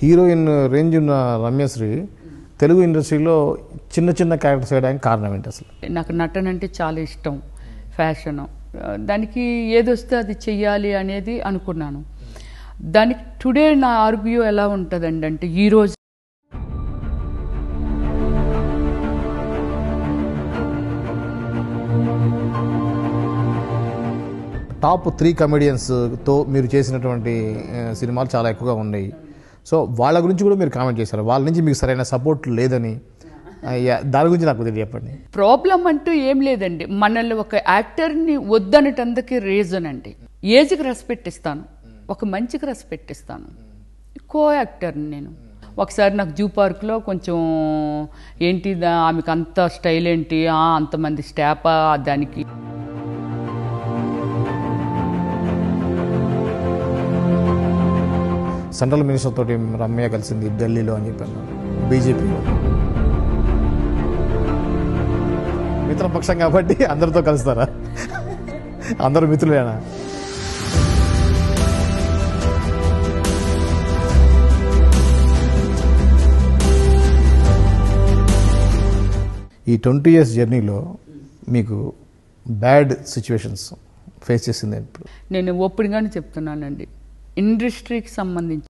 Heroine range ఉన్న రమ్యశ్రీ తెలుగు ఇండస్ట్రీలో చిన్న చిన్న క్యారెక్టర్స్ వేయడానికి కారణం ఏంటి అసలు? నాకు నటన అంటే చాలా ఇష్టం, ఫ్యాషన్, దానికి ఏదొస్తే అది చెయ్యాలి అనేది అనుకున్నాను. దానికి టుడే నా ఆర్గ్యూ ఎలా ఉంటుందండి అంటే, ఈరోజు టాప్ 3 కమెడియన్స్తో మీరు చేసినటువంటి సినిమాలు చాలా ఎక్కువగా ఉన్నాయి. సో వాళ్ళ గురించి కూడా మీరు కామెంట్ చేశారు. వాళ్ళ నుంచి మీకు సరైన సపోర్ట్ లేదని, దాని గురించి నాకు కొద్దిగా చెప్పండి. ప్రాబ్లం అంటూ ఏం లేదండి. మనల్ని ఒక యాక్టర్ని వద్దనటందుకు రీజన్ అండి, ఏజ్కి రెస్పెక్ట్ ఇస్తాను, ఒక మంచికి రెస్పెక్ట్ ఇస్తాను. కో యాక్టర్ని నేను. ఒకసారి నాకు జూ పార్క్లో కొంచెం ఏంటి ఆమెకు అంత స్టైల్ ఏంటి, అంతమంది స్టాఫా, దానికి సెంట్రల్ మినిస్టర్ తోటి రమ్య కలిసింది ఢిల్లీలో అని చెప్పాను, బీజేపీలో. మిత్రపక్షం కాబట్టి అందరితో కలుస్తారా? అందరూ మిత్రులేనా? ఈ 20 years జర్నీలో మీకు బ్యాడ్ సిచ్యువేషన్స్ ఫేస్ చేసింది ఇప్పుడు? నేను ఓపెన్గానే చెప్తున్నానండి, ఇండస్ట్రీకి సంబంధించి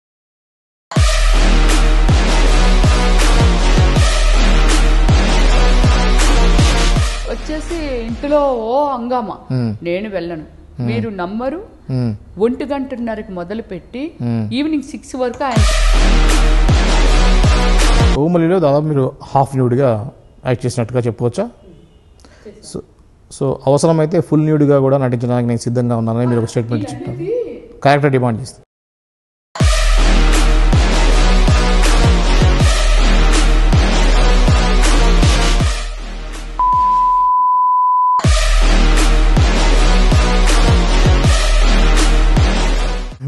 వచ్చేసి ఇంట్లో హంగామా. నేను వెళ్ళను, మీరు నమ్మరు. 1:30కి మొదలుపెట్టి ఈవినింగ్ 6 వరకు ఆయన ఓమలిలో దాదాపు మీరు హాఫ్ న్యూడ్గా యాక్ట్ చేసినట్టుగా చెప్పుకోవచ్చా? సో అవసరమైతే ఫుల్ న్యూడ్గా కూడా నటించడానికి నేను సిద్ధంగా ఉన్నానని మీరు ఒక స్టేట్మెంట్ ఇచ్చారు. క్యారెక్టర్ డిమాండ్ చేస్తుంది.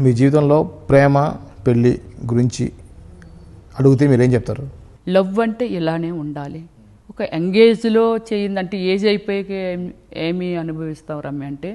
మీ జీవితంలో ప్రేమ పెళ్ళి గురించి అడిగితే మీరేం చెప్తారు? లవ్ అంటే ఇలానే ఉండాలి. ఒక ఎంగేజ్లో చేయిందంటే ఏజ్ అయిపోయాక ఏమి అనుభవిస్తాం రమ్య అంటే,